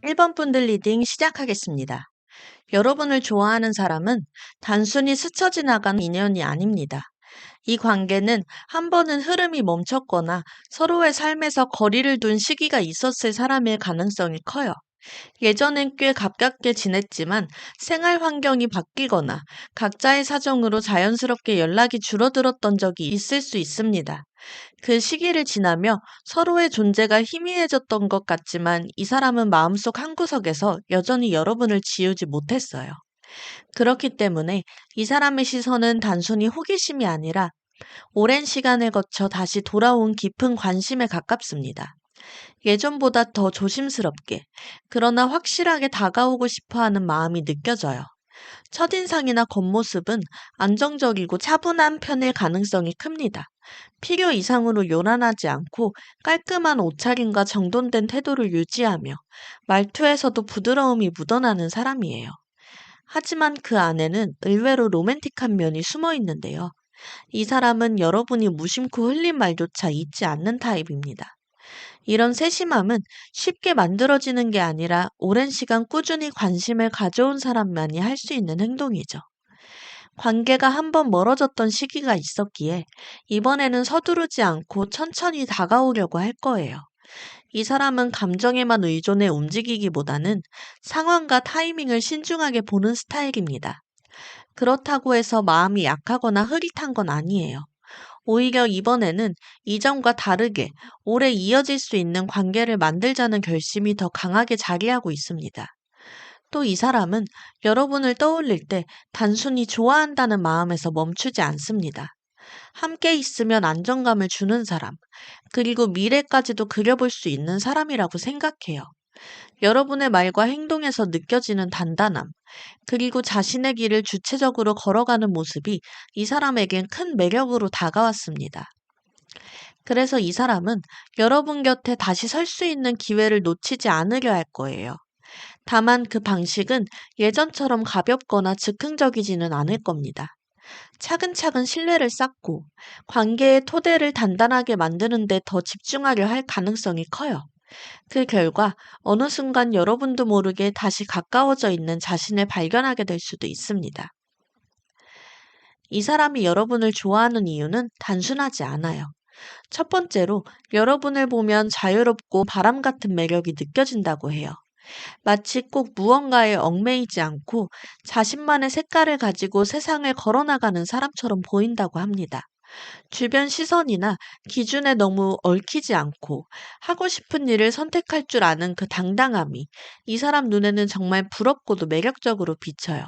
1번 분들 리딩 시작하겠습니다. 여러분을 좋아하는 사람은 단순히 스쳐 지나간 인연이 아닙니다. 이 관계는 한 번은 흐름이 멈췄거나 서로의 삶에서 거리를 둔 시기가 있었을 사람일 가능성이 커요. 예전엔 꽤 가깝게 지냈지만 생활 환경이 바뀌거나 각자의 사정으로 자연스럽게 연락이 줄어들었던 적이 있을 수 있습니다. 그 시기를 지나며 서로의 존재가 희미해졌던 것 같지만 이 사람은 마음속 한구석에서 여전히 여러분을 지우지 못했어요. 그렇기 때문에 이 사람의 시선은 단순히 호기심이 아니라 오랜 시간을 거쳐 다시 돌아온 깊은 관심에 가깝습니다. 예전보다 더 조심스럽게, 그러나 확실하게 다가오고 싶어 하는 마음이 느껴져요. 첫인상이나 겉모습은 안정적이고 차분한 편일 가능성이 큽니다. 필요 이상으로 요란하지 않고 깔끔한 옷차림과 정돈된 태도를 유지하며 말투에서도 부드러움이 묻어나는 사람이에요. 하지만 그 안에는 의외로 로맨틱한 면이 숨어 있는데요. 이 사람은 여러분이 무심코 흘린 말조차 잊지 않는 타입입니다. 이런 세심함은 쉽게 만들어지는 게 아니라 오랜 시간 꾸준히 관심을 가져온 사람만이 할 수 있는 행동이죠. 관계가 한번 멀어졌던 시기가 있었기에 이번에는 서두르지 않고 천천히 다가오려고 할 거예요. 이 사람은 감정에만 의존해 움직이기보다는 상황과 타이밍을 신중하게 보는 스타일입니다. 그렇다고 해서 마음이 약하거나 흐릿한 건 아니에요. 오히려 이번에는 이전과 다르게 오래 이어질 수 있는 관계를 만들자는 결심이 더 강하게 자리하고 있습니다. 또 이 사람은 여러분을 떠올릴 때 단순히 좋아한다는 마음에서 멈추지 않습니다. 함께 있으면 안정감을 주는 사람, 그리고 미래까지도 그려볼 수 있는 사람이라고 생각해요. 여러분의 말과 행동에서 느껴지는 단단함, 그리고 자신의 길을 주체적으로 걸어가는 모습이 이 사람에겐 큰 매력으로 다가왔습니다. 그래서 이 사람은 여러분 곁에 다시 설 수 있는 기회를 놓치지 않으려 할 거예요. 다만 그 방식은 예전처럼 가볍거나 즉흥적이지는 않을 겁니다. 차근차근 신뢰를 쌓고 관계의 토대를 단단하게 만드는 데 더 집중하려 할 가능성이 커요. 그 결과 어느 순간 여러분도 모르게 다시 가까워져 있는 자신을 발견하게 될 수도 있습니다. 이 사람이 여러분을 좋아하는 이유는 단순하지 않아요. 첫 번째로 여러분을 보면 자유롭고 바람 같은 매력이 느껴진다고 해요. 마치 꼭 무언가에 얽매이지 않고 자신만의 색깔을 가지고 세상을 걸어나가는 사람처럼 보인다고 합니다. 주변 시선이나 기준에 너무 얽히지 않고 하고 싶은 일을 선택할 줄 아는 그 당당함이 이 사람 눈에는 정말 부럽고도 매력적으로 비쳐요.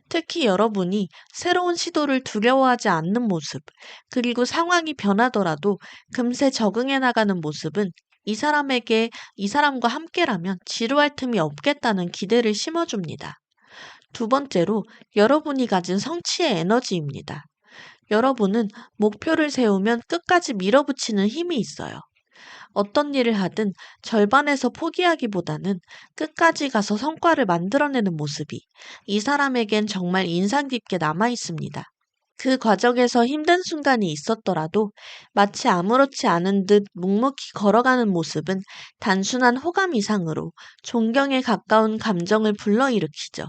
특히 여러분이 새로운 시도를 두려워하지 않는 모습, 그리고 상황이 변하더라도 금세 적응해 나가는 모습은 이 사람에게 이 사람과 함께라면 지루할 틈이 없겠다는 기대를 심어줍니다. 두 번째로 여러분이 가진 성취의 에너지입니다. 여러분은 목표를 세우면 끝까지 밀어붙이는 힘이 있어요. 어떤 일을 하든 절반에서 포기하기보다는 끝까지 가서 성과를 만들어내는 모습이 이 사람에겐 정말 인상 깊게 남아 있습니다. 그 과정에서 힘든 순간이 있었더라도 마치 아무렇지 않은 듯 묵묵히 걸어가는 모습은 단순한 호감 이상으로 존경에 가까운 감정을 불러일으키죠.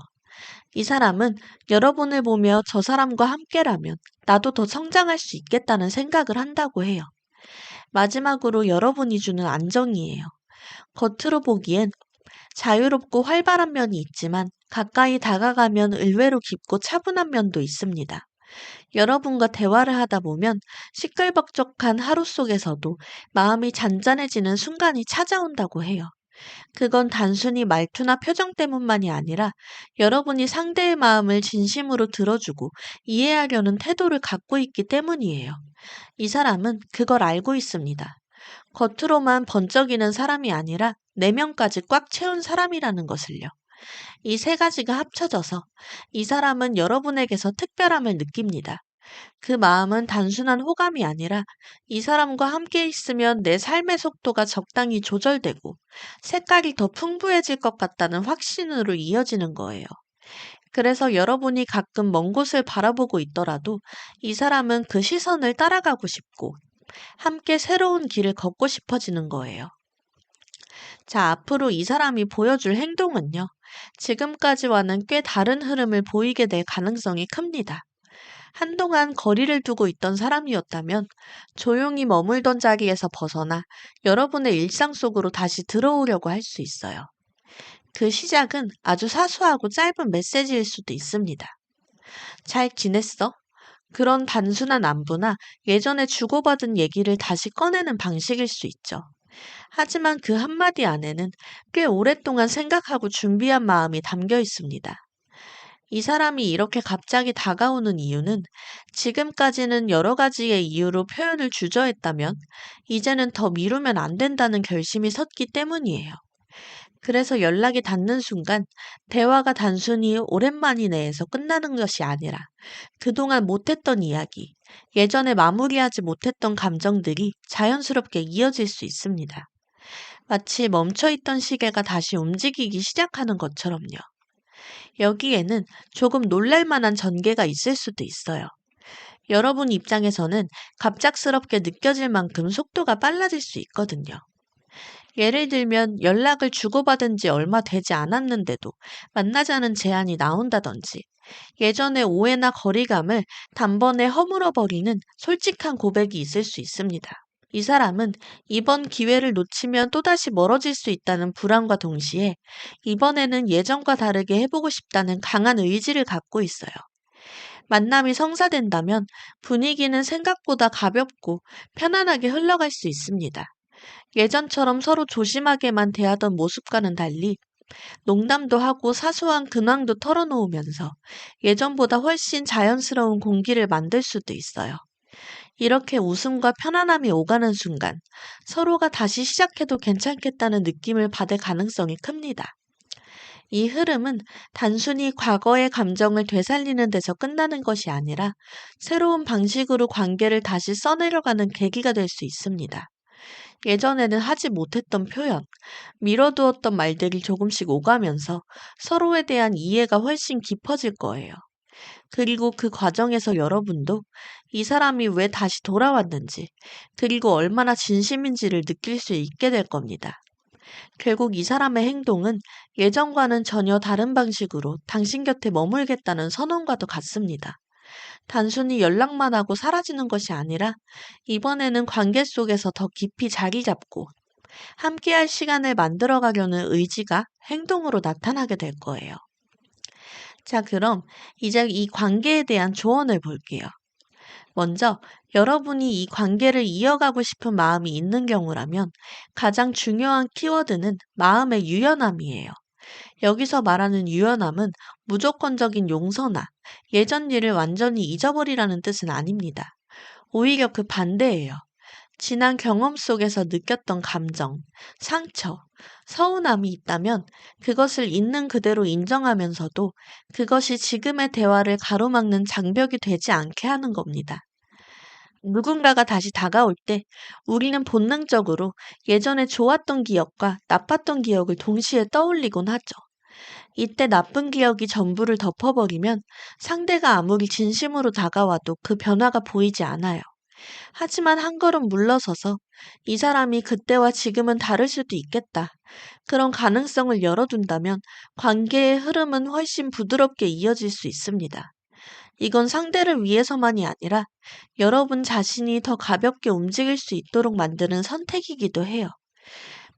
이 사람은 여러분을 보며 저 사람과 함께라면 나도 더 성장할 수 있겠다는 생각을 한다고 해요. 마지막으로 여러분이 주는 안정이에요. 겉으로 보기엔 자유롭고 활발한 면이 있지만 가까이 다가가면 의외로 깊고 차분한 면도 있습니다. 여러분과 대화를 하다 보면 시끌벅적한 하루 속에서도 마음이 잔잔해지는 순간이 찾아온다고 해요. 그건 단순히 말투나 표정 때문만이 아니라 여러분이 상대의 마음을 진심으로 들어주고 이해하려는 태도를 갖고 있기 때문이에요. 이 사람은 그걸 알고 있습니다. 겉으로만 번쩍이는 사람이 아니라 내면까지 꽉 채운 사람이라는 것을요. 이 세 가지가 합쳐져서 이 사람은 여러분에게서 특별함을 느낍니다. 그 마음은 단순한 호감이 아니라 이 사람과 함께 있으면 내 삶의 속도가 적당히 조절되고 색깔이 더 풍부해질 것 같다는 확신으로 이어지는 거예요. 그래서 여러분이 가끔 먼 곳을 바라보고 있더라도 이 사람은 그 시선을 따라가고 싶고 함께 새로운 길을 걷고 싶어지는 거예요. 자, 앞으로 이 사람이 보여줄 행동은요. 지금까지와는 꽤 다른 흐름을 보이게 될 가능성이 큽니다. 한동안 거리를 두고 있던 사람이었다면 조용히 머물던 자리에서 벗어나 여러분의 일상 속으로 다시 들어오려고 할 수 있어요. 그 시작은 아주 사소하고 짧은 메시지일 수도 있습니다. 잘 지냈어? 그런 단순한 안부나 예전에 주고받은 얘기를 다시 꺼내는 방식일 수 있죠. 하지만 그 한마디 안에는 꽤 오랫동안 생각하고 준비한 마음이 담겨 있습니다. 이 사람이 이렇게 갑자기 다가오는 이유는 지금까지는 여러 가지의 이유로 표현을 주저했다면 이제는 더 미루면 안 된다는 결심이 섰기 때문이에요. 그래서 연락이 닿는 순간 대화가 단순히 오랜만이네에서 끝나는 것이 아니라 그동안 못했던 이야기, 예전에 마무리하지 못했던 감정들이 자연스럽게 이어질 수 있습니다. 마치 멈춰있던 시계가 다시 움직이기 시작하는 것처럼요. 여기에는 조금 놀랄 만한 전개가 있을 수도 있어요. 여러분 입장에서는 갑작스럽게 느껴질 만큼 속도가 빨라질 수 있거든요. 예를 들면 연락을 주고받은 지 얼마 되지 않았는데도 만나자는 제안이 나온다든지 예전의 오해나 거리감을 단번에 허물어버리는 솔직한 고백이 있을 수 있습니다. 이 사람은 이번 기회를 놓치면 또다시 멀어질 수 있다는 불안과 동시에 이번에는 예전과 다르게 해보고 싶다는 강한 의지를 갖고 있어요. 만남이 성사된다면 분위기는 생각보다 가볍고 편안하게 흘러갈 수 있습니다. 예전처럼 서로 조심하게만 대하던 모습과는 달리 농담도 하고 사소한 근황도 털어놓으면서 예전보다 훨씬 자연스러운 공기를 만들 수도 있어요. 이렇게 웃음과 편안함이 오가는 순간 서로가 다시 시작해도 괜찮겠다는 느낌을 받을 가능성이 큽니다. 이 흐름은 단순히 과거의 감정을 되살리는 데서 끝나는 것이 아니라 새로운 방식으로 관계를 다시 써내려가는 계기가 될 수 있습니다. 예전에는 하지 못했던 표현, 미뤄두었던 말들이 조금씩 오가면서 서로에 대한 이해가 훨씬 깊어질 거예요. 그리고 그 과정에서 여러분도 이 사람이 왜 다시 돌아왔는지, 그리고 얼마나 진심인지를 느낄 수 있게 될 겁니다. 결국 이 사람의 행동은 예전과는 전혀 다른 방식으로 당신 곁에 머물겠다는 선언과도 같습니다. 단순히 연락만 하고 사라지는 것이 아니라 이번에는 관계 속에서 더 깊이 자리 잡고 함께할 시간을 만들어가려는 의지가 행동으로 나타나게 될 거예요. 자, 그럼 이제 이 관계에 대한 조언을 볼게요. 먼저 여러분이 이 관계를 이어가고 싶은 마음이 있는 경우라면 가장 중요한 키워드는 마음의 유연함이에요. 여기서 말하는 유연함은 무조건적인 용서나 예전 일을 완전히 잊어버리라는 뜻은 아닙니다. 오히려 그 반대예요. 지난 경험 속에서 느꼈던 감정, 상처, 서운함이 있다면 그것을 있는 그대로 인정하면서도 그것이 지금의 대화를 가로막는 장벽이 되지 않게 하는 겁니다. 누군가가 다시 다가올 때 우리는 본능적으로 예전에 좋았던 기억과 나빴던 기억을 동시에 떠올리곤 하죠. 이때 나쁜 기억이 전부를 덮어버리면 상대가 아무리 진심으로 다가와도 그 변화가 보이지 않아요. 하지만 한 걸음 물러서서 이 사람이 그때와 지금은 다를 수도 있겠다. 그런 가능성을 열어둔다면 관계의 흐름은 훨씬 부드럽게 이어질 수 있습니다. 이건 상대를 위해서만이 아니라 여러분 자신이 더 가볍게 움직일 수 있도록 만드는 선택이기도 해요.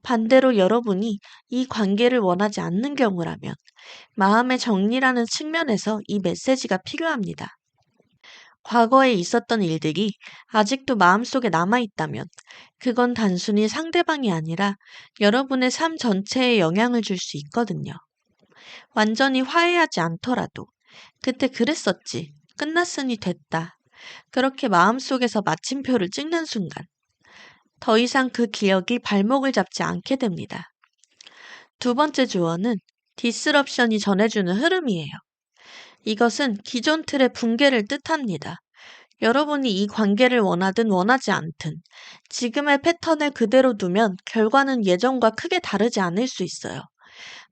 반대로 여러분이 이 관계를 원하지 않는 경우라면 마음의 정리라는 측면에서 이 메시지가 필요합니다. 과거에 있었던 일들이 아직도 마음속에 남아있다면 그건 단순히 상대방이 아니라 여러분의 삶 전체에 영향을 줄 수 있거든요. 완전히 화해하지 않더라도 그때 그랬었지, 끝났으니 됐다. 그렇게 마음속에서 마침표를 찍는 순간 더 이상 그 기억이 발목을 잡지 않게 됩니다. 두 번째 조언은 디스럽션이 전해주는 흐름이에요. 이것은 기존 틀의 붕괴를 뜻합니다. 여러분이 이 관계를 원하든 원하지 않든 지금의 패턴을 그대로 두면 결과는 예전과 크게 다르지 않을 수 있어요.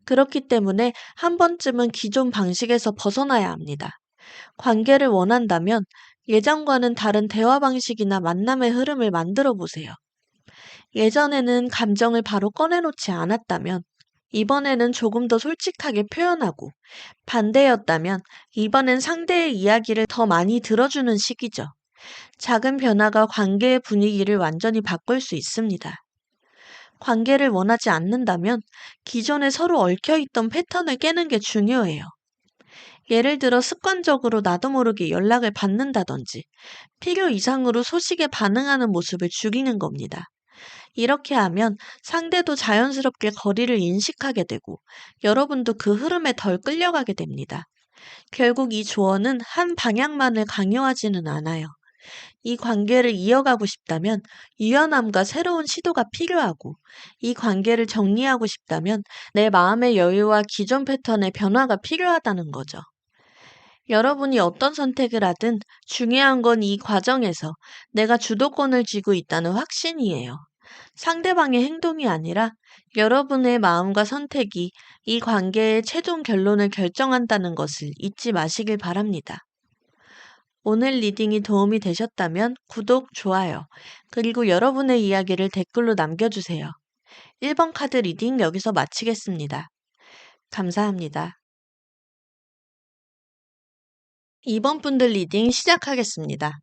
그렇기 때문에 한 번쯤은 기존 방식에서 벗어나야 합니다. 관계를 원한다면 예전과는 다른 대화 방식이나 만남의 흐름을 만들어 보세요. 예전에는 감정을 바로 꺼내놓지 않았다면, 이번에는 조금 더 솔직하게 표현하고, 반대였다면, 이번엔 상대의 이야기를 더 많이 들어주는 시기죠. 작은 변화가 관계의 분위기를 완전히 바꿀 수 있습니다. 관계를 원하지 않는다면 기존에 서로 얽혀있던 패턴을 깨는 게 중요해요. 예를 들어 습관적으로 나도 모르게 연락을 받는다든지 필요 이상으로 소식에 반응하는 모습을 줄이는 겁니다. 이렇게 하면 상대도 자연스럽게 거리를 인식하게 되고 여러분도 그 흐름에 덜 끌려가게 됩니다. 결국 이 조언은 한 방향만을 강요하지는 않아요. 이 관계를 이어가고 싶다면 유연함과 새로운 시도가 필요하고, 이 관계를 정리하고 싶다면 내 마음의 여유와 기존 패턴의 변화가 필요하다는 거죠. 여러분이 어떤 선택을 하든 중요한 건 이 과정에서 내가 주도권을 쥐고 있다는 확신이에요. 상대방의 행동이 아니라 여러분의 마음과 선택이 이 관계의 최종 결론을 결정한다는 것을 잊지 마시길 바랍니다. 오늘 리딩이 도움이 되셨다면 구독, 좋아요, 그리고 여러분의 이야기를 댓글로 남겨주세요. 1번 카드 리딩 여기서 마치겠습니다. 감사합니다. 2번 분들 리딩 시작하겠습니다.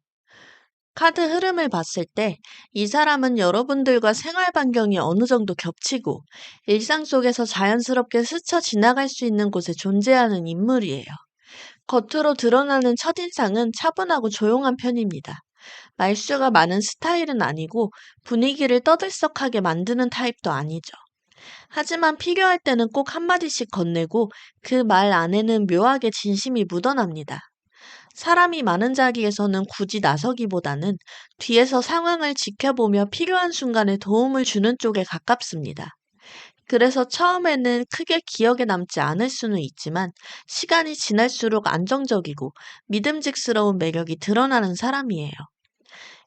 카드 흐름을 봤을 때 이 사람은 여러분들과 생활 반경이 어느 정도 겹치고 일상 속에서 자연스럽게 스쳐 지나갈 수 있는 곳에 존재하는 인물이에요. 겉으로 드러나는 첫인상은 차분하고 조용한 편입니다. 말수가 많은 스타일은 아니고 분위기를 떠들썩하게 만드는 타입도 아니죠. 하지만 필요할 때는 꼭 한마디씩 건네고 그 말 안에는 묘하게 진심이 묻어납니다. 사람이 많은 자리에서는 굳이 나서기보다는 뒤에서 상황을 지켜보며 필요한 순간에 도움을 주는 쪽에 가깝습니다. 그래서 처음에는 크게 기억에 남지 않을 수는 있지만 시간이 지날수록 안정적이고 믿음직스러운 매력이 드러나는 사람이에요.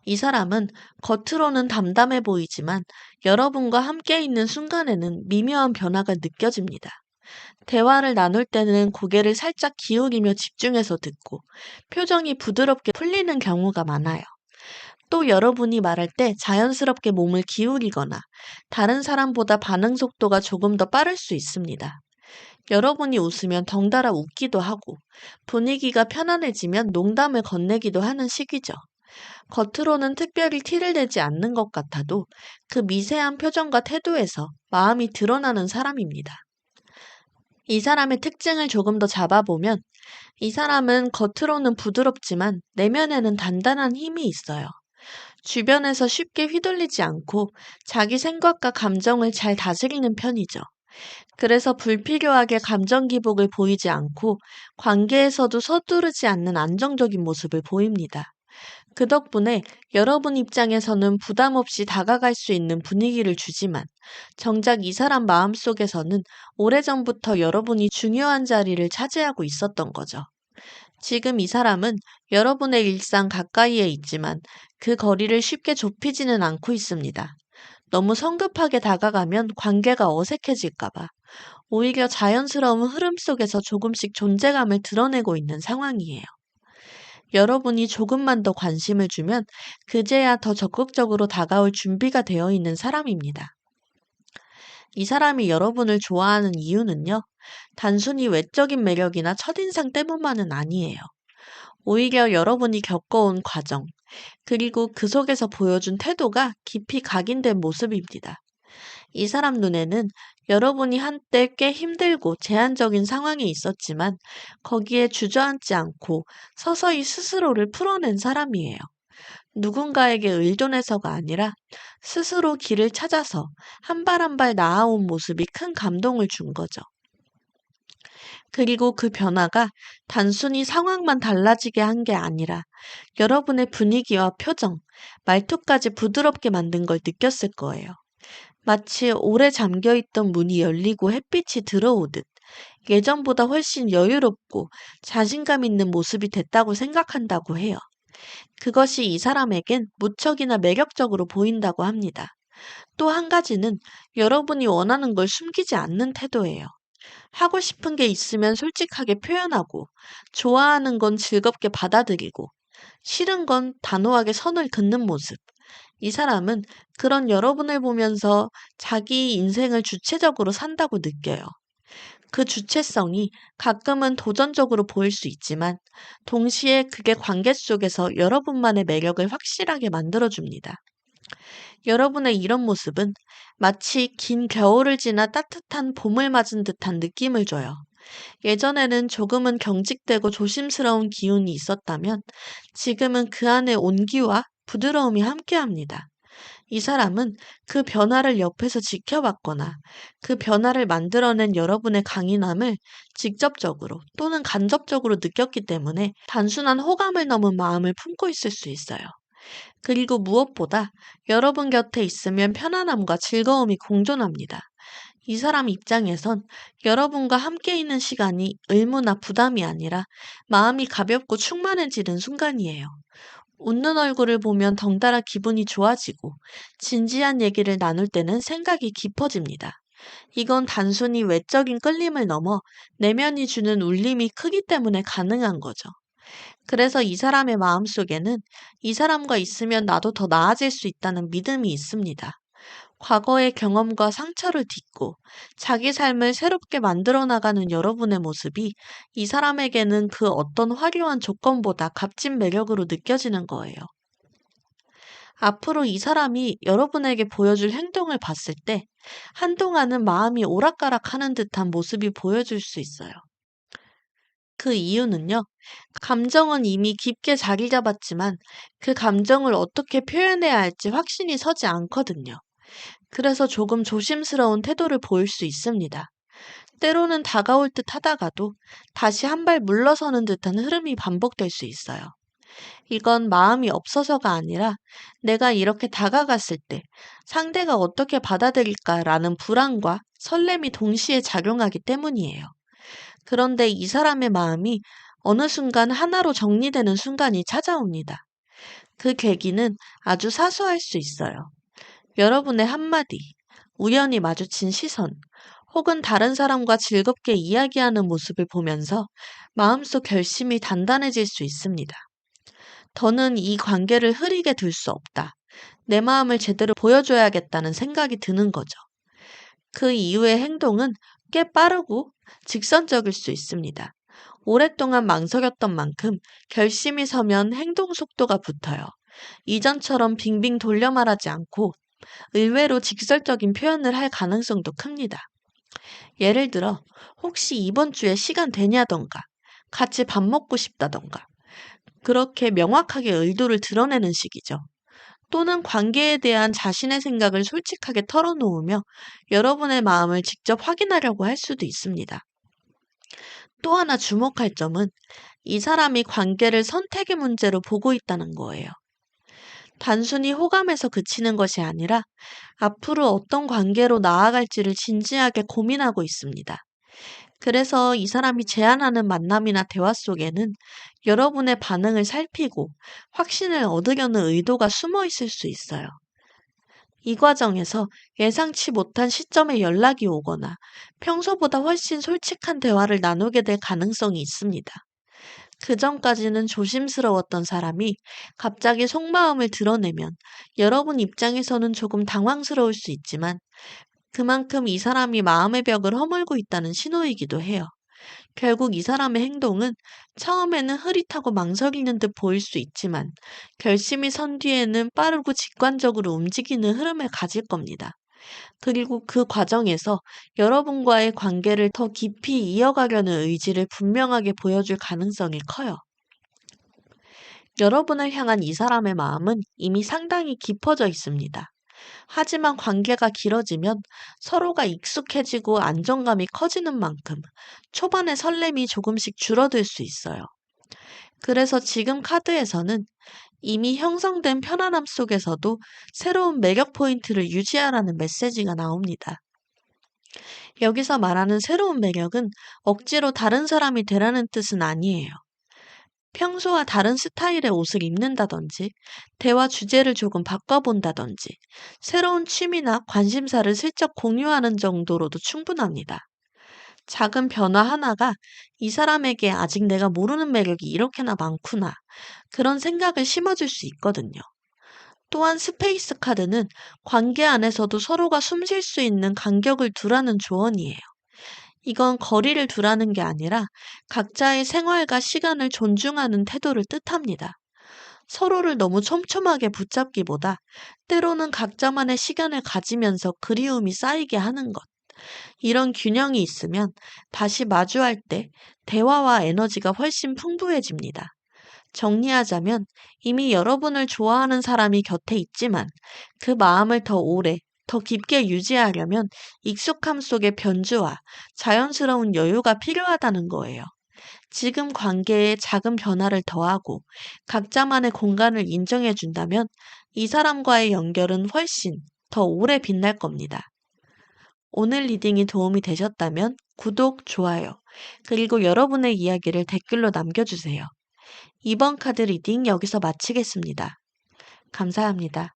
이 사람은 겉으로는 담담해 보이지만 여러분과 함께 있는 순간에는 미묘한 변화가 느껴집니다. 대화를 나눌 때는 고개를 살짝 기울이며 집중해서 듣고 표정이 부드럽게 풀리는 경우가 많아요. 또 여러분이 말할 때 자연스럽게 몸을 기울이거나 다른 사람보다 반응 속도가 조금 더 빠를 수 있습니다. 여러분이 웃으면 덩달아 웃기도 하고 분위기가 편안해지면 농담을 건네기도 하는 시기죠. 겉으로는 특별히 티를 내지 않는 것 같아도 그 미세한 표정과 태도에서 마음이 드러나는 사람입니다. 이 사람의 특징을 조금 더 잡아보면 이 사람은 겉으로는 부드럽지만 내면에는 단단한 힘이 있어요. 주변에서 쉽게 휘둘리지 않고 자기 생각과 감정을 잘 다스리는 편이죠. 그래서 불필요하게 감정 기복을 보이지 않고 관계에서도 서두르지 않는 안정적인 모습을 보입니다. 그 덕분에 여러분 입장에서는 부담 없이 다가갈 수 있는 분위기를 주지만 정작 이 사람 마음속에서는 오래전부터 여러분이 중요한 자리를 차지하고 있었던 거죠. 지금 이 사람은 여러분의 일상 가까이에 있지만 그 거리를 쉽게 좁히지는 않고 있습니다. 너무 성급하게 다가가면 관계가 어색해질까봐 오히려 자연스러운 흐름 속에서 조금씩 존재감을 드러내고 있는 상황이에요. 여러분이 조금만 더 관심을 주면 그제야 더 적극적으로 다가올 준비가 되어 있는 사람입니다. 이 사람이 여러분을 좋아하는 이유는요, 단순히 외적인 매력이나 첫인상 때문만은 아니에요. 오히려 여러분이 겪어온 과정, 그리고 그 속에서 보여준 태도가 깊이 각인된 모습입니다. 이 사람 눈에는 여러분이 한때 꽤 힘들고 제한적인 상황에 있었지만 거기에 주저앉지 않고 서서히 스스로를 풀어낸 사람이에요. 누군가에게 의존해서가 아니라 스스로 길을 찾아서 한 발 한 발 나아온 모습이 큰 감동을 준 거죠. 그리고 그 변화가 단순히 상황만 달라지게 한 게 아니라 여러분의 분위기와 표정, 말투까지 부드럽게 만든 걸 느꼈을 거예요. 마치 오래 잠겨있던 문이 열리고 햇빛이 들어오듯 예전보다 훨씬 여유롭고 자신감 있는 모습이 됐다고 생각한다고 해요. 그것이 이 사람에겐 무척이나 매력적으로 보인다고 합니다. 또 한 가지는 여러분이 원하는 걸 숨기지 않는 태도예요. 하고 싶은 게 있으면 솔직하게 표현하고, 좋아하는 건 즐겁게 받아들이고, 싫은 건 단호하게 선을 긋는 모습. 이 사람은 그런 여러분을 보면서 자기 인생을 주체적으로 산다고 느껴요. 그 주체성이 가끔은 도전적으로 보일 수 있지만 동시에 그게 관계 속에서 여러분만의 매력을 확실하게 만들어줍니다. 여러분의 이런 모습은 마치 긴 겨울을 지나 따뜻한 봄을 맞은 듯한 느낌을 줘요. 예전에는 조금은 경직되고 조심스러운 기운이 있었다면 지금은 그 안에 온기와 부드러움이 함께합니다. 이 사람은 그 변화를 옆에서 지켜봤거나 그 변화를 만들어낸 여러분의 강인함을 직접적으로 또는 간접적으로 느꼈기 때문에 단순한 호감을 넘은 마음을 품고 있을 수 있어요. 그리고 무엇보다 여러분 곁에 있으면 편안함과 즐거움이 공존합니다. 이 사람 입장에선 여러분과 함께 있는 시간이 의무나 부담이 아니라 마음이 가볍고 충만해지는 순간이에요. 웃는 얼굴을 보면 덩달아 기분이 좋아지고 진지한 얘기를 나눌 때는 생각이 깊어집니다. 이건 단순히 외적인 끌림을 넘어 내면이 주는 울림이 크기 때문에 가능한 거죠. 그래서 이 사람의 마음속에는 이 사람과 있으면 나도 더 나아질 수 있다는 믿음이 있습니다. 과거의 경험과 상처를 딛고 자기 삶을 새롭게 만들어 나가는 여러분의 모습이 이 사람에게는 그 어떤 화려한 조건보다 값진 매력으로 느껴지는 거예요. 앞으로 이 사람이 여러분에게 보여줄 행동을 봤을 때 한동안은 마음이 오락가락 하는 듯한 모습이 보여줄 수 있어요. 그 이유는요, 감정은 이미 깊게 자리 잡았지만 그 감정을 어떻게 표현해야 할지 확신이 서지 않거든요. 그래서 조금 조심스러운 태도를 보일 수 있습니다. 때로는 다가올 듯 하다가도 다시 한 발 물러서는 듯한 흐름이 반복될 수 있어요. 이건 마음이 없어서가 아니라 내가 이렇게 다가갔을 때 상대가 어떻게 받아들일까라는 불안과 설렘이 동시에 작용하기 때문이에요. 그런데 이 사람의 마음이 어느 순간 하나로 정리되는 순간이 찾아옵니다. 그 계기는 아주 사소할 수 있어요. 여러분의 한마디, 우연히 마주친 시선, 혹은 다른 사람과 즐겁게 이야기하는 모습을 보면서 마음속 결심이 단단해질 수 있습니다. 더는 이 관계를 흐리게 둘 수 없다. 내 마음을 제대로 보여줘야겠다는 생각이 드는 거죠. 그 이후의 행동은 꽤 빠르고 직선적일 수 있습니다. 오랫동안 망설였던 만큼 결심이 서면 행동 속도가 붙어요. 이전처럼 빙빙 돌려 말하지 않고 의외로 직설적인 표현을 할 가능성도 큽니다. 예를 들어, 혹시 이번 주에 시간 되냐던가, 같이 밥 먹고 싶다던가, 그렇게 명확하게 의도를 드러내는 식이죠. 또는 관계에 대한 자신의 생각을 솔직하게 털어놓으며 여러분의 마음을 직접 확인하려고 할 수도 있습니다. 또 하나 주목할 점은 이 사람이 관계를 선택의 문제로 보고 있다는 거예요. 단순히 호감에서 그치는 것이 아니라 앞으로 어떤 관계로 나아갈지를 진지하게 고민하고 있습니다. 그래서 이 사람이 제안하는 만남이나 대화 속에는 여러분의 반응을 살피고 확신을 얻으려는 의도가 숨어 있을 수 있어요. 이 과정에서 예상치 못한 시점에 연락이 오거나 평소보다 훨씬 솔직한 대화를 나누게 될 가능성이 있습니다. 그 전까지는 조심스러웠던 사람이 갑자기 속마음을 드러내면 여러분 입장에서는 조금 당황스러울 수 있지만 그만큼 이 사람이 마음의 벽을 허물고 있다는 신호이기도 해요. 결국 이 사람의 행동은 처음에는 흐릿하고 망설이는 듯 보일 수 있지만 결심이 선 뒤에는 빠르고 직관적으로 움직이는 흐름을 가질 겁니다. 그리고 그 과정에서 여러분과의 관계를 더 깊이 이어가려는 의지를 분명하게 보여줄 가능성이 커요. 여러분을 향한 이 사람의 마음은 이미 상당히 깊어져 있습니다. 하지만 관계가 길어지면 서로가 익숙해지고 안정감이 커지는 만큼 초반의 설렘이 조금씩 줄어들 수 있어요. 그래서 지금 카드에서는 이미 형성된 편안함 속에서도 새로운 매력 포인트를 유지하라는 메시지가 나옵니다. 여기서 말하는 새로운 매력은 억지로 다른 사람이 되라는 뜻은 아니에요. 평소와 다른 스타일의 옷을 입는다든지, 대화 주제를 조금 바꿔본다든지, 새로운 취미나 관심사를 슬쩍 공유하는 정도로도 충분합니다. 작은 변화 하나가 이 사람에게 아직 내가 모르는 매력이 이렇게나 많구나. 그런 생각을 심어줄 수 있거든요. 또한 스페이스 카드는 관계 안에서도 서로가 숨쉴 수 있는 간격을 두라는 조언이에요. 이건 거리를 두라는 게 아니라 각자의 생활과 시간을 존중하는 태도를 뜻합니다. 서로를 너무 촘촘하게 붙잡기보다 때로는 각자만의 시간을 가지면서 그리움이 쌓이게 하는 것. 이런 균형이 있으면 다시 마주할 때 대화와 에너지가 훨씬 풍부해집니다. 정리하자면 이미 여러분을 좋아하는 사람이 곁에 있지만 그 마음을 더 오래, 더 깊게 유지하려면 익숙함 속의 변주와 자연스러운 여유가 필요하다는 거예요. 지금 관계에 작은 변화를 더하고 각자만의 공간을 인정해 준다면 이 사람과의 연결은 훨씬 더 오래 빛날 겁니다. 오늘 리딩이 도움이 되셨다면 구독, 좋아요, 그리고 여러분의 이야기를 댓글로 남겨주세요. 이번 카드 리딩 여기서 마치겠습니다. 감사합니다.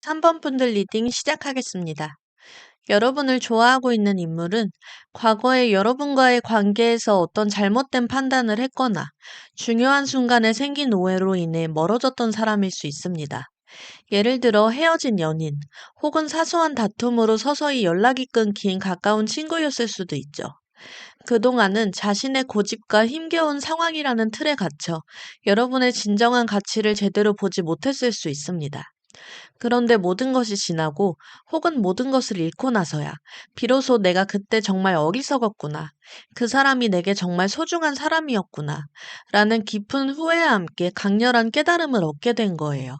3번 분들 리딩 시작하겠습니다. 여러분을 좋아하고 있는 인물은 과거에 여러분과의 관계에서 어떤 잘못된 판단을 했거나 중요한 순간에 생긴 오해로 인해 멀어졌던 사람일 수 있습니다. 예를 들어 헤어진 연인 혹은 사소한 다툼으로 서서히 연락이 끊긴 가까운 친구였을 수도 있죠. 그동안은 자신의 고집과 힘겨운 상황이라는 틀에 갇혀 여러분의 진정한 가치를 제대로 보지 못했을 수 있습니다. 그런데 모든 것이 지나고 혹은 모든 것을 잃고 나서야 비로소 내가 그때 정말 어리석었구나. 그 사람이 내게 정말 소중한 사람이었구나. 라는 깊은 후회와 함께 강렬한 깨달음을 얻게 된 거예요.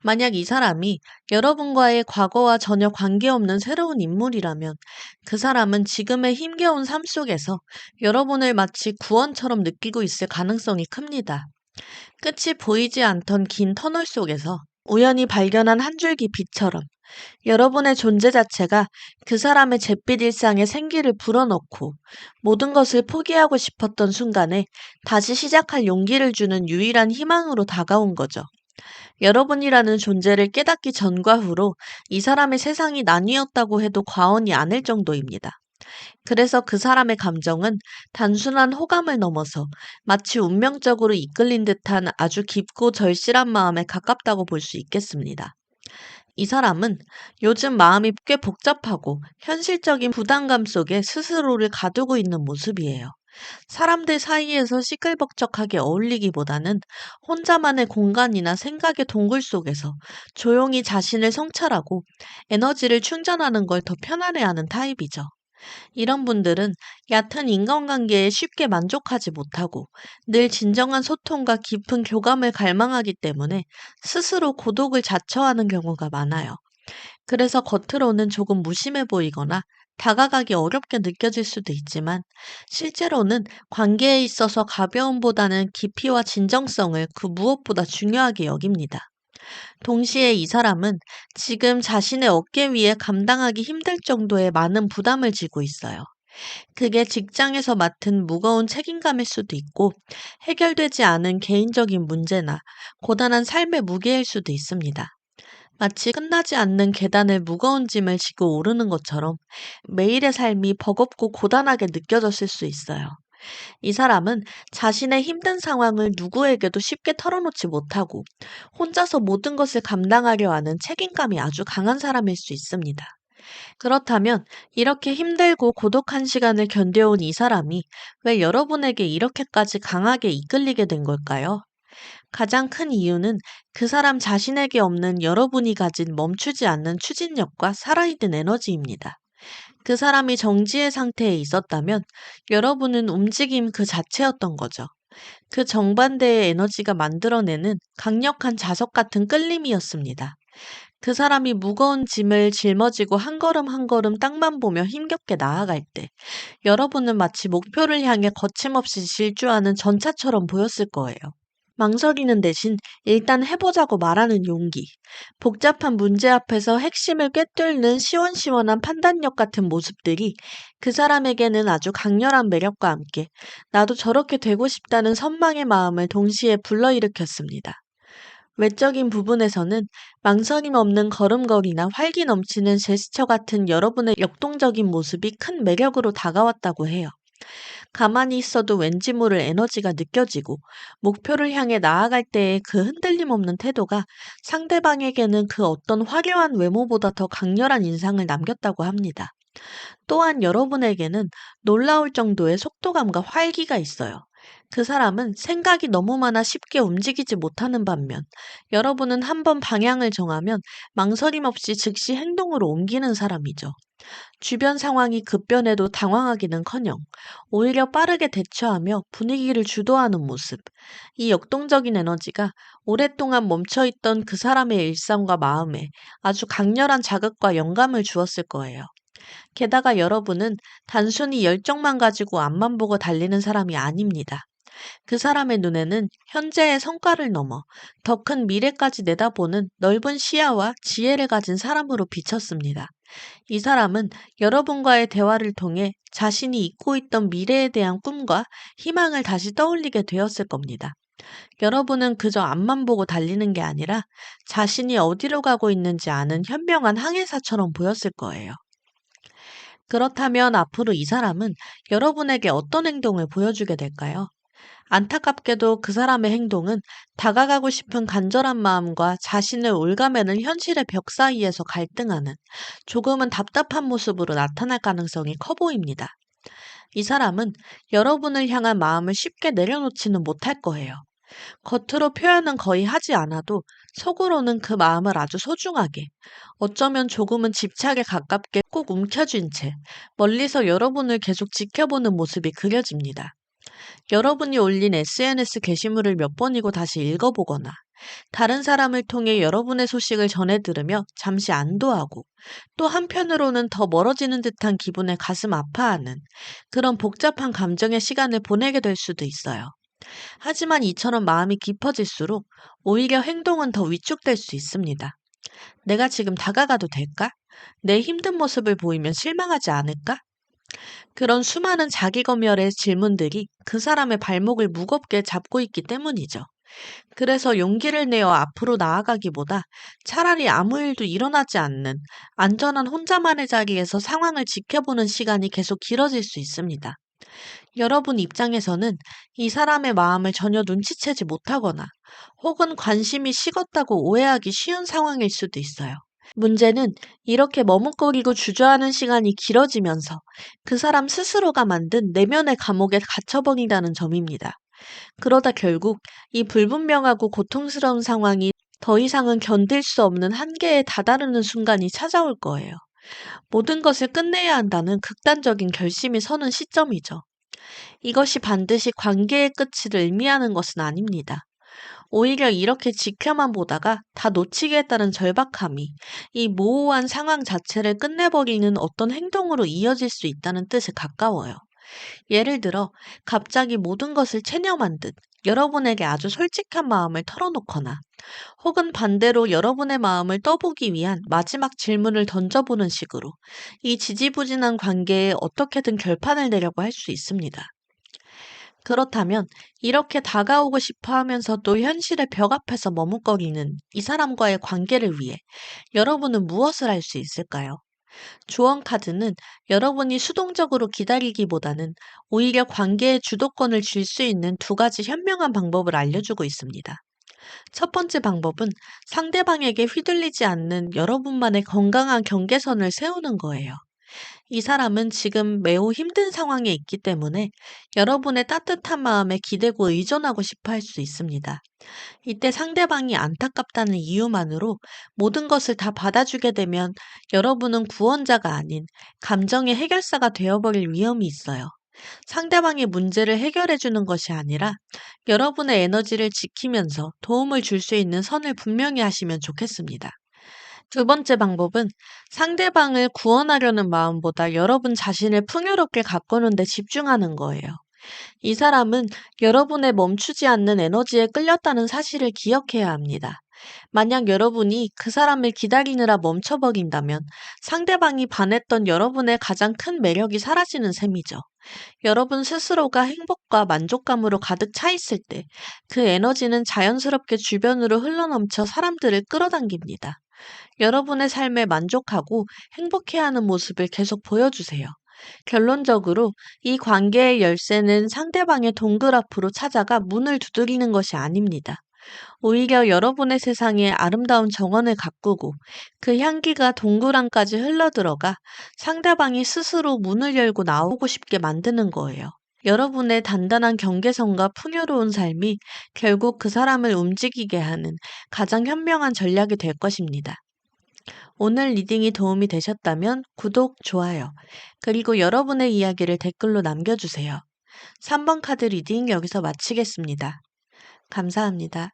만약 이 사람이 여러분과의 과거와 전혀 관계없는 새로운 인물이라면 그 사람은 지금의 힘겨운 삶 속에서 여러분을 마치 구원처럼 느끼고 있을 가능성이 큽니다. 끝이 보이지 않던 긴 터널 속에서 우연히 발견한 한 줄기 빛처럼 여러분의 존재 자체가 그 사람의 잿빛 일상에 생기를 불어넣고 모든 것을 포기하고 싶었던 순간에 다시 시작할 용기를 주는 유일한 희망으로 다가온 거죠. 여러분이라는 존재를 깨닫기 전과 후로 이 사람의 세상이 나뉘었다고 해도 과언이 아닐 정도입니다. 그래서 그 사람의 감정은 단순한 호감을 넘어서 마치 운명적으로 이끌린 듯한 아주 깊고 절실한 마음에 가깝다고 볼 수 있겠습니다. 이 사람은 요즘 마음이 꽤 복잡하고 현실적인 부담감 속에 스스로를 가두고 있는 모습이에요. 사람들 사이에서 시끌벅적하게 어울리기보다는 혼자만의 공간이나 생각의 동굴 속에서 조용히 자신을 성찰하고 에너지를 충전하는 걸 더 편안해하는 타입이죠. 이런 분들은 얕은 인간관계에 쉽게 만족하지 못하고 늘 진정한 소통과 깊은 교감을 갈망하기 때문에 스스로 고독을 자처하는 경우가 많아요. 그래서 겉으로는 조금 무심해 보이거나 다가가기 어렵게 느껴질 수도 있지만 실제로는 관계에 있어서 가벼움보다는 깊이와 진정성을 그 무엇보다 중요하게 여깁니다. 동시에 이 사람은 지금 자신의 어깨 위에 감당하기 힘들 정도의 많은 부담을 지고 있어요. 그게 직장에서 맡은 무거운 책임감일 수도 있고 해결되지 않은 개인적인 문제나 고단한 삶의 무게일 수도 있습니다. 마치 끝나지 않는 계단을 무거운 짐을 지고 오르는 것처럼 매일의 삶이 버겁고 고단하게 느껴졌을 수 있어요. 이 사람은 자신의 힘든 상황을 누구에게도 쉽게 털어놓지 못하고 혼자서 모든 것을 감당하려 하는 책임감이 아주 강한 사람일 수 있습니다. 그렇다면 이렇게 힘들고 고독한 시간을 견뎌온 이 사람이 왜 여러분에게 이렇게까지 강하게 이끌리게 된 걸까요? 가장 큰 이유는 그 사람 자신에게 없는 여러분이 가진 멈추지 않는 추진력과 살아있는 에너지입니다. 그 사람이 정지의 상태에 있었다면 여러분은 움직임 그 자체였던 거죠. 그 정반대의 에너지가 만들어내는 강력한 자석 같은 끌림이었습니다. 그 사람이 무거운 짐을 짊어지고 한 걸음 한 걸음 땅만 보며 힘겹게 나아갈 때 여러분은 마치 목표를 향해 거침없이 질주하는 전차처럼 보였을 거예요. 망설이는 대신 일단 해보자고 말하는 용기, 복잡한 문제 앞에서 핵심을 꿰뚫는 시원시원한 판단력 같은 모습들이 그 사람에게는 아주 강렬한 매력과 함께 나도 저렇게 되고 싶다는 선망의 마음을 동시에 불러일으켰습니다. 외적인 부분에서는 망설임 없는 걸음걸이나 활기 넘치는 제스처 같은 여러분의 역동적인 모습이 큰 매력으로 다가왔다고 해요. 가만히 있어도 왠지 모를 에너지가 느껴지고 목표를 향해 나아갈 때의 그 흔들림 없는 태도가 상대방에게는 그 어떤 화려한 외모보다 더 강렬한 인상을 남겼다고 합니다. 또한 여러분에게는 놀라울 정도의 속도감과 활기가 있어요. 그 사람은 생각이 너무 많아 쉽게 움직이지 못하는 반면, 여러분은 한번 방향을 정하면 망설임 없이 즉시 행동으로 옮기는 사람이죠. 주변 상황이 급변해도 당황하기는커녕 오히려 빠르게 대처하며 분위기를 주도하는 모습. 이 역동적인 에너지가 오랫동안 멈춰있던 그 사람의 일상과 마음에 아주 강렬한 자극과 영감을 주었을 거예요. 게다가 여러분은 단순히 열정만 가지고 앞만 보고 달리는 사람이 아닙니다. 그 사람의 눈에는 현재의 성과를 넘어 더 큰 미래까지 내다보는 넓은 시야와 지혜를 가진 사람으로 비쳤습니다. 이 사람은 여러분과의 대화를 통해 자신이 잊고 있던 미래에 대한 꿈과 희망을 다시 떠올리게 되었을 겁니다. 여러분은 그저 앞만 보고 달리는 게 아니라 자신이 어디로 가고 있는지 아는 현명한 항해사처럼 보였을 거예요. 그렇다면 앞으로 이 사람은 여러분에게 어떤 행동을 보여주게 될까요? 안타깝게도 그 사람의 행동은 다가가고 싶은 간절한 마음과 자신을 올가매는 현실의 벽 사이에서 갈등하는 조금은 답답한 모습으로 나타날 가능성이 커 보입니다. 이 사람은 여러분을 향한 마음을 쉽게 내려놓지는 못할 거예요. 겉으로 표현은 거의 하지 않아도 속으로는 그 마음을 아주 소중하게, 어쩌면 조금은 집착에 가깝게 꼭 움켜쥔 채 멀리서 여러분을 계속 지켜보는 모습이 그려집니다. 여러분이 올린 SNS 게시물을 몇 번이고 다시 읽어보거나 다른 사람을 통해 여러분의 소식을 전해 들으며 잠시 안도하고 또 한편으로는 더 멀어지는 듯한 기분에 가슴 아파하는 그런 복잡한 감정의 시간을 보내게 될 수도 있어요. 하지만 이처럼 마음이 깊어질수록 오히려 행동은 더 위축될 수 있습니다. 내가 지금 다가가도 될까? 내 힘든 모습을 보이면 실망하지 않을까? 그런 수많은 자기검열의 질문들이 그 사람의 발목을 무겁게 잡고 있기 때문이죠. 그래서 용기를 내어 앞으로 나아가기보다 차라리 아무 일도 일어나지 않는 안전한 혼자만의 자리에서 상황을 지켜보는 시간이 계속 길어질 수 있습니다. 여러분 입장에서는 이 사람의 마음을 전혀 눈치채지 못하거나 혹은 관심이 식었다고 오해하기 쉬운 상황일 수도 있어요. 문제는 이렇게 머뭇거리고 주저하는 시간이 길어지면서 그 사람 스스로가 만든 내면의 감옥에 갇혀버린다는 점입니다. 그러다 결국 이 불분명하고 고통스러운 상황이 더 이상은 견딜 수 없는 한계에 다다르는 순간이 찾아올 거예요. 모든 것을 끝내야 한다는 극단적인 결심이 서는 시점이죠. 이것이 반드시 관계의 끝을 의미하는 것은 아닙니다. 오히려 이렇게 지켜만 보다가 다 놓치겠다는 절박함이 이 모호한 상황 자체를 끝내버리는 어떤 행동으로 이어질 수 있다는 뜻에 가까워요. 예를 들어, 갑자기 모든 것을 체념한 듯 여러분에게 아주 솔직한 마음을 털어놓거나, 혹은 반대로 여러분의 마음을 떠보기 위한 마지막 질문을 던져보는 식으로 이 지지부진한 관계에 어떻게든 결판을 내려고 할 수 있습니다. 그렇다면 이렇게 다가오고 싶어 하면서도 현실의 벽 앞에서 머뭇거리는 이 사람과의 관계를 위해 여러분은 무엇을 할 수 있을까요? 조언 카드는 여러분이 수동적으로 기다리기보다는 오히려 관계의 주도권을 줄 수 있는 두 가지 현명한 방법을 알려주고 있습니다. 첫 번째 방법은 상대방에게 휘둘리지 않는 여러분만의 건강한 경계선을 세우는 거예요. 이 사람은 지금 매우 힘든 상황에 있기 때문에 여러분의 따뜻한 마음에 기대고 의존하고 싶어 할 수 있습니다. 이때 상대방이 안타깝다는 이유만으로 모든 것을 다 받아주게 되면 여러분은 구원자가 아닌 감정의 해결사가 되어버릴 위험이 있어요. 상대방의 문제를 해결해주는 것이 아니라 여러분의 에너지를 지키면서 도움을 줄 수 있는 선을 분명히 하시면 좋겠습니다. 두 번째 방법은 상대방을 구원하려는 마음보다 여러분 자신을 풍요롭게 가꾸는 데 집중하는 거예요. 이 사람은 여러분의 멈추지 않는 에너지에 끌렸다는 사실을 기억해야 합니다. 만약 여러분이 그 사람을 기다리느라 멈춰버린다면 상대방이 반했던 여러분의 가장 큰 매력이 사라지는 셈이죠. 여러분 스스로가 행복과 만족감으로 가득 차 있을 때 그 에너지는 자연스럽게 주변으로 흘러넘쳐 사람들을 끌어당깁니다. 여러분의 삶에 만족하고 행복해하는 모습을 계속 보여주세요. 결론적으로 이 관계의 열쇠는 상대방의 동굴 앞으로 찾아가 문을 두드리는 것이 아닙니다. 오히려 여러분의 세상에 아름다운 정원을 가꾸고 그 향기가 동굴 안까지 흘러들어가 상대방이 스스로 문을 열고 나오고 싶게 만드는 거예요. 여러분의 단단한 경계선과 풍요로운 삶이 결국 그 사람을 움직이게 하는 가장 현명한 전략이 될 것입니다. 오늘 리딩이 도움이 되셨다면 구독, 좋아요, 그리고 여러분의 이야기를 댓글로 남겨주세요. 3번 카드 리딩 여기서 마치겠습니다. 감사합니다.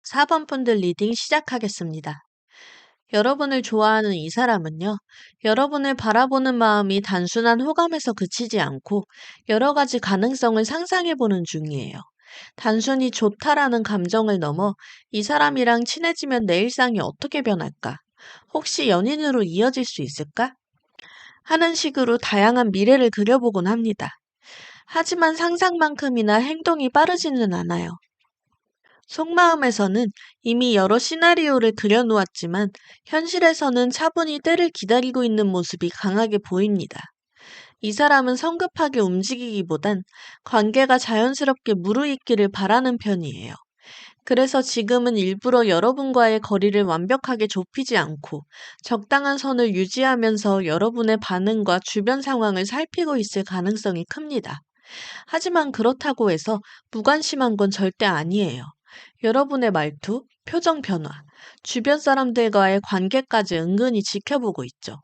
4번 분들 리딩 시작하겠습니다. 여러분을 좋아하는 이 사람은요, 여러분을 바라보는 마음이 단순한 호감에서 그치지 않고 여러 가지 가능성을 상상해보는 중이에요. 단순히 좋다라는 감정을 넘어 이 사람이랑 친해지면 내 일상이 어떻게 변할까? 혹시 연인으로 이어질 수 있을까? 하는 식으로 다양한 미래를 그려보곤 합니다. 하지만 상상만큼이나 행동이 빠르지는 않아요. 속마음에서는 이미 여러 시나리오를 그려놓았지만 현실에서는 차분히 때를 기다리고 있는 모습이 강하게 보입니다. 이 사람은 성급하게 움직이기보단 관계가 자연스럽게 무르익기를 바라는 편이에요. 그래서 지금은 일부러 여러분과의 거리를 완벽하게 좁히지 않고 적당한 선을 유지하면서 여러분의 반응과 주변 상황을 살피고 있을 가능성이 큽니다. 하지만 그렇다고 해서 무관심한 건 절대 아니에요. 여러분의 말투, 표정 변화, 주변 사람들과의 관계까지 은근히 지켜보고 있죠.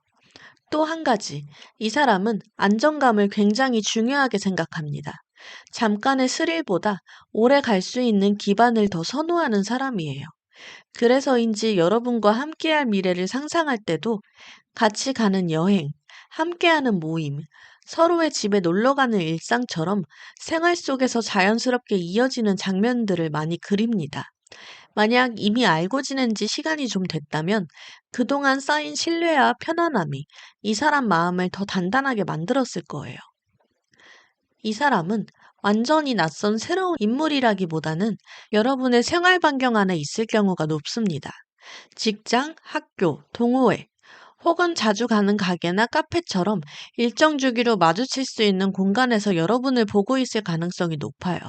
또 한 가지, 이 사람은 안정감을 굉장히 중요하게 생각합니다. 잠깐의 스릴보다 오래 갈 수 있는 기반을 더 선호하는 사람이에요. 그래서인지 여러분과 함께할 미래를 상상할 때도 같이 가는 여행, 함께하는 모임, 서로의 집에 놀러가는 일상처럼 생활 속에서 자연스럽게 이어지는 장면들을 많이 그립니다. 만약 이미 알고 지낸 지 시간이 좀 됐다면 그동안 쌓인 신뢰와 편안함이 이 사람 마음을 더 단단하게 만들었을 거예요. 이 사람은 완전히 낯선 새로운 인물이라기보다는 여러분의 생활 반경 안에 있을 경우가 높습니다. 직장, 학교, 동호회, 혹은 자주 가는 가게나 카페처럼 일정 주기로 마주칠 수 있는 공간에서 여러분을 보고 있을 가능성이 높아요.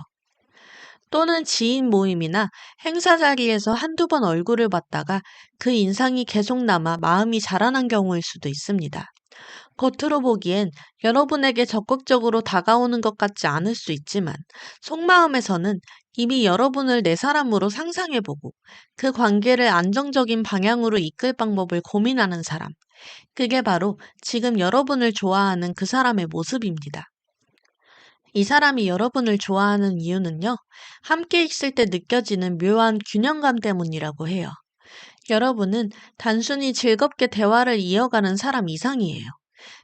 또는 지인 모임이나 행사 자리에서 한두 번 얼굴을 봤다가 그 인상이 계속 남아 마음이 자라난 경우일 수도 있습니다. 겉으로 보기엔 여러분에게 적극적으로 다가오는 것 같지 않을 수 있지만 속마음에서는 이미 여러분을 내 사람으로 상상해보고 그 관계를 안정적인 방향으로 이끌 방법을 고민하는 사람. 그게 바로 지금 여러분을 좋아하는 그 사람의 모습입니다. 이 사람이 여러분을 좋아하는 이유는요, 함께 있을 때 느껴지는 묘한 균형감 때문이라고 해요. 여러분은 단순히 즐겁게 대화를 이어가는 사람 이상이에요.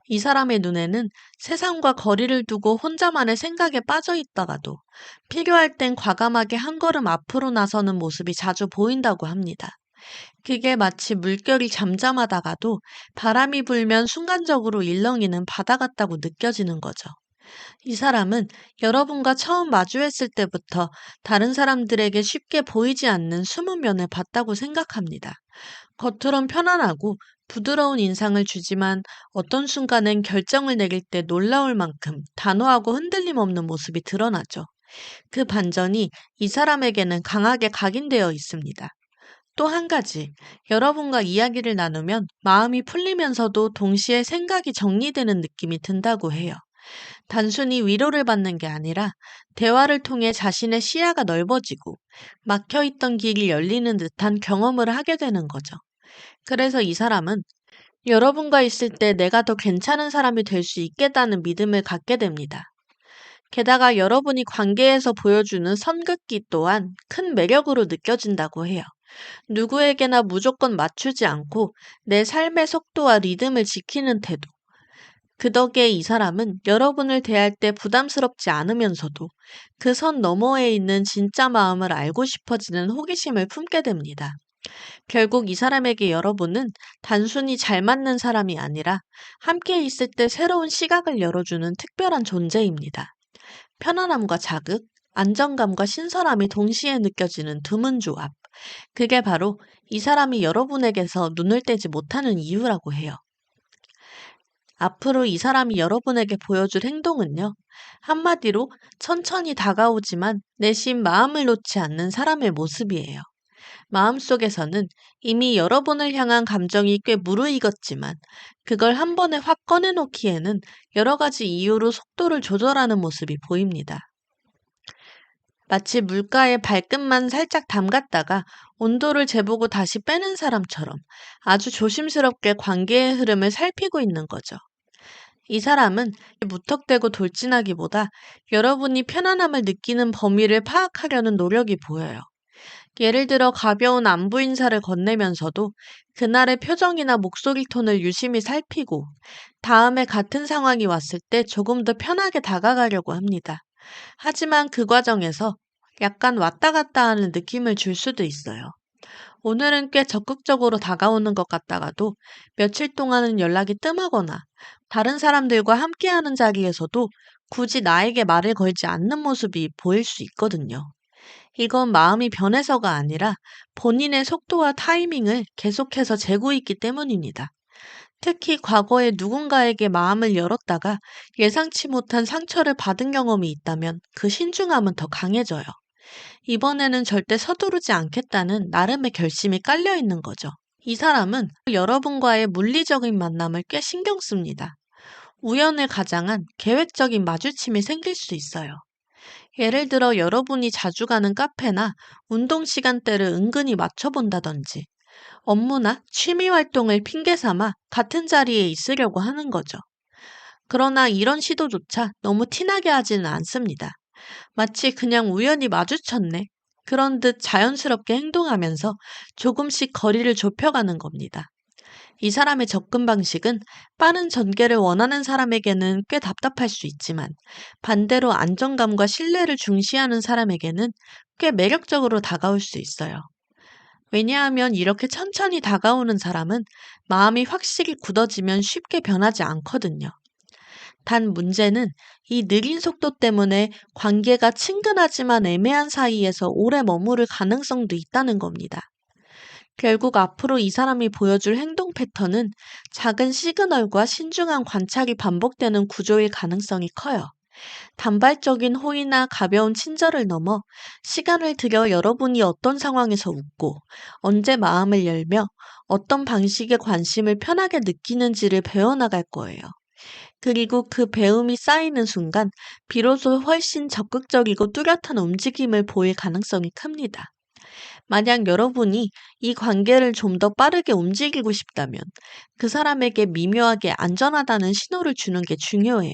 이 사람의 눈에는 세상과 거리를 두고 혼자만의 생각에 빠져 있다가도 필요할 땐 과감하게 한 걸음 앞으로 나서는 모습이 자주 보인다고 합니다. 그게 마치 물결이 잠잠하다가도 바람이 불면 순간적으로 일렁이는 바다 같다고 느껴지는 거죠. 이 사람은 여러분과 처음 마주했을 때부터 다른 사람들에게 쉽게 보이지 않는 숨은 면을 봤다고 생각합니다. 겉으론 편안하고 부드러운 인상을 주지만 어떤 순간엔 결정을 내릴 때 놀라울 만큼 단호하고 흔들림 없는 모습이 드러나죠. 그 반전이 이 사람에게는 강하게 각인되어 있습니다. 또 한 가지, 여러분과 이야기를 나누면 마음이 풀리면서도 동시에 생각이 정리되는 느낌이 든다고 해요. 단순히 위로를 받는 게 아니라 대화를 통해 자신의 시야가 넓어지고 막혀있던 길이 열리는 듯한 경험을 하게 되는 거죠. 그래서 이 사람은 여러분과 있을 때 내가 더 괜찮은 사람이 될 수 있겠다는 믿음을 갖게 됩니다. 게다가 여러분이 관계에서 보여주는 선긋기 또한 큰 매력으로 느껴진다고 해요. 누구에게나 무조건 맞추지 않고 내 삶의 속도와 리듬을 지키는 태도. 그 덕에 이 사람은 여러분을 대할 때 부담스럽지 않으면서도 그 선 너머에 있는 진짜 마음을 알고 싶어지는 호기심을 품게 됩니다. 결국 이 사람에게 여러분은 단순히 잘 맞는 사람이 아니라 함께 있을 때 새로운 시각을 열어주는 특별한 존재입니다. 편안함과 자극, 안정감과 신선함이 동시에 느껴지는 드문 조합. 그게 바로 이 사람이 여러분에게서 눈을 떼지 못하는 이유라고 해요. 앞으로 이 사람이 여러분에게 보여줄 행동은요. 한마디로 천천히 다가오지만 내심 마음을 놓지 않는 사람의 모습이에요. 마음속에서는 이미 여러분을 향한 감정이 꽤 무르익었지만 그걸 한 번에 확 꺼내놓기에는 여러 가지 이유로 속도를 조절하는 모습이 보입니다. 마치 물가에 발끝만 살짝 담갔다가 온도를 재보고 다시 빼는 사람처럼 아주 조심스럽게 관계의 흐름을 살피고 있는 거죠. 이 사람은 무턱대고 돌진하기보다 여러분이 편안함을 느끼는 범위를 파악하려는 노력이 보여요. 예를 들어 가벼운 안부 인사를 건네면서도 그날의 표정이나 목소리 톤을 유심히 살피고 다음에 같은 상황이 왔을 때 조금 더 편하게 다가가려고 합니다. 하지만 그 과정에서 약간 왔다 갔다 하는 느낌을 줄 수도 있어요. 오늘은 꽤 적극적으로 다가오는 것 같다가도 며칠 동안은 연락이 뜸하거나 다른 사람들과 함께하는 자리에서도 굳이 나에게 말을 걸지 않는 모습이 보일 수 있거든요. 이건 마음이 변해서가 아니라 본인의 속도와 타이밍을 계속해서 재고 있기 때문입니다. 특히 과거에 누군가에게 마음을 열었다가 예상치 못한 상처를 받은 경험이 있다면 그 신중함은 더 강해져요. 이번에는 절대 서두르지 않겠다는 나름의 결심이 깔려 있는 거죠. 이 사람은 여러분과의 물리적인 만남을 꽤 신경 씁니다. 우연을 가장한 계획적인 마주침이 생길 수 있어요. 예를 들어 여러분이 자주 가는 카페나 운동 시간대를 은근히 맞춰본다든지 업무나 취미 활동을 핑계 삼아 같은 자리에 있으려고 하는 거죠. 그러나 이런 시도조차 너무 티나게 하지는 않습니다. 마치 그냥 우연히 마주쳤네. 그런 듯 자연스럽게 행동하면서 조금씩 거리를 좁혀가는 겁니다. 이 사람의 접근 방식은 빠른 전개를 원하는 사람에게는 꽤 답답할 수 있지만 반대로 안정감과 신뢰를 중시하는 사람에게는 꽤 매력적으로 다가올 수 있어요. 왜냐하면 이렇게 천천히 다가오는 사람은 마음이 확실히 굳어지면 쉽게 변하지 않거든요. 단 문제는 이 느린 속도 때문에 관계가 친근하지만 애매한 사이에서 오래 머무를 가능성도 있다는 겁니다. 결국 앞으로 이 사람이 보여줄 행동 패턴은 작은 시그널과 신중한 관찰이 반복되는 구조일 가능성이 커요. 단발적인 호의나 가벼운 친절을 넘어 시간을 들여 여러분이 어떤 상황에서 웃고 언제 마음을 열며 어떤 방식의 관심을 편하게 느끼는지를 배워나갈 거예요. 그리고 그 배움이 쌓이는 순간 비로소 훨씬 적극적이고 뚜렷한 움직임을 보일 가능성이 큽니다. 만약 여러분이 이 관계를 좀 더 빠르게 움직이고 싶다면 그 사람에게 미묘하게 안전하다는 신호를 주는 게 중요해요.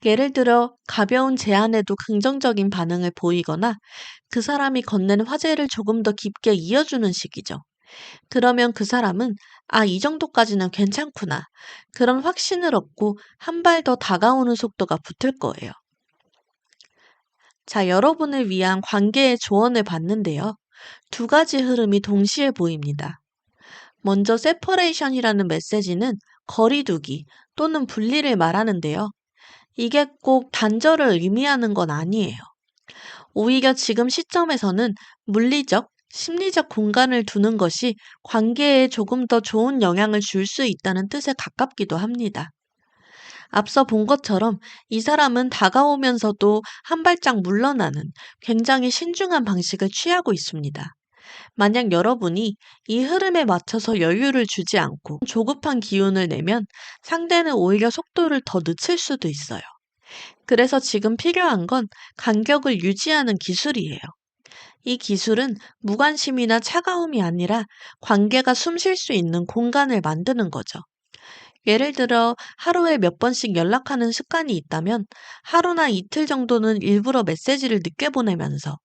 예를 들어 가벼운 제안에도 긍정적인 반응을 보이거나 그 사람이 건넨 화제를 조금 더 깊게 이어주는 식이죠. 그러면 그 사람은 아, 이 정도까지는 괜찮구나. 그런 확신을 얻고 한 발 더 다가오는 속도가 붙을 거예요. 자, 여러분을 위한 관계의 조언을 받는데요. 두 가지 흐름이 동시에 보입니다. 먼저 세퍼레이션이라는 메시지는 거리두기 또는 분리를 말하는데요. 이게 꼭 단절을 의미하는 건 아니에요. 오히려 지금 시점에서는 물리적, 심리적 공간을 두는 것이 관계에 조금 더 좋은 영향을 줄 수 있다는 뜻에 가깝기도 합니다. 앞서 본 것처럼 이 사람은 다가오면서도 한 발짝 물러나는 굉장히 신중한 방식을 취하고 있습니다. 만약 여러분이 이 흐름에 맞춰서 여유를 주지 않고 조급한 기운을 내면 상대는 오히려 속도를 더 늦출 수도 있어요. 그래서 지금 필요한 건 간격을 유지하는 기술이에요. 이 기술은 무관심이나 차가움이 아니라 관계가 숨쉴 수 있는 공간을 만드는 거죠. 예를 들어 하루에 몇 번씩 연락하는 습관이 있다면 하루나 이틀 정도는 일부러 메시지를 늦게 보내면서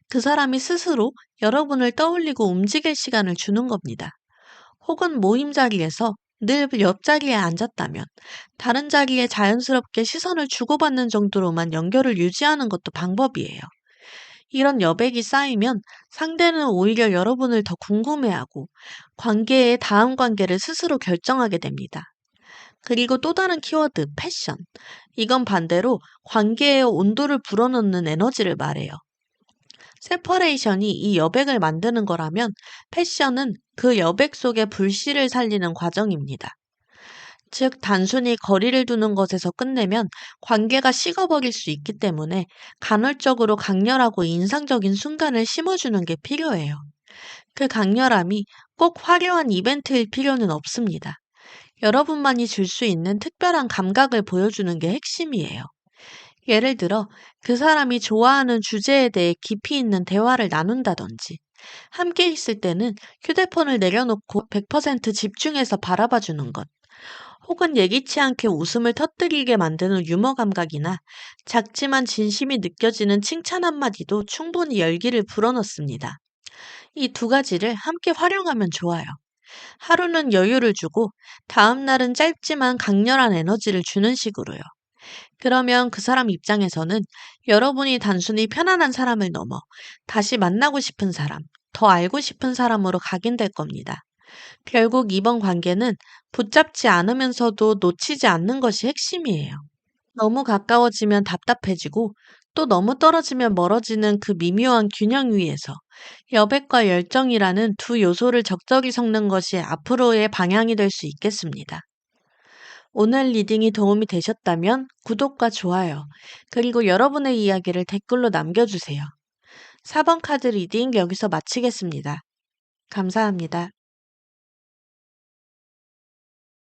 그 사람이 스스로 여러분을 떠올리고 움직일 시간을 주는 겁니다. 혹은 모임 자리에서 늘 옆자리에 앉았다면 다른 자리에 자연스럽게 시선을 주고받는 정도로만 연결을 유지하는 것도 방법이에요. 이런 여백이 쌓이면 상대는 오히려 여러분을 더 궁금해하고 관계의 다음 관계를 스스로 결정하게 됩니다. 그리고 또 다른 키워드, 패션. 이건 반대로 관계의 온도를 불어넣는 에너지를 말해요. 세퍼레이션이 이 여백을 만드는 거라면 패션은 그 여백 속의 불씨를 살리는 과정입니다. 즉, 단순히 거리를 두는 것에서 끝내면 관계가 식어버릴 수 있기 때문에 간헐적으로 강렬하고 인상적인 순간을 심어주는 게 필요해요. 그 강렬함이 꼭 화려한 이벤트일 필요는 없습니다. 여러분만이 줄 수 있는 특별한 감각을 보여주는 게 핵심이에요. 예를 들어, 그 사람이 좋아하는 주제에 대해 깊이 있는 대화를 나눈다든지, 함께 있을 때는 휴대폰을 내려놓고 100% 집중해서 바라봐 주는 것, 혹은 예기치 않게 웃음을 터뜨리게 만드는 유머 감각이나 작지만 진심이 느껴지는 칭찬 한마디도 충분히 열기를 불어넣습니다. 이 두 가지를 함께 활용하면 좋아요. 하루는 여유를 주고 다음 날은 짧지만 강렬한 에너지를 주는 식으로요. 그러면 그 사람 입장에서는 여러분이 단순히 편안한 사람을 넘어 다시 만나고 싶은 사람, 더 알고 싶은 사람으로 각인될 겁니다. 결국 이번 관계는 붙잡지 않으면서도 놓치지 않는 것이 핵심이에요. 너무 가까워지면 답답해지고 또 너무 떨어지면 멀어지는 그 미묘한 균형 위에서 여백과 열정이라는 두 요소를 적절히 섞는 것이 앞으로의 방향이 될 수 있겠습니다. 오늘 리딩이 도움이 되셨다면 구독과 좋아요, 그리고 여러분의 이야기를 댓글로 남겨주세요. 4번 카드 리딩 여기서 마치겠습니다. 감사합니다.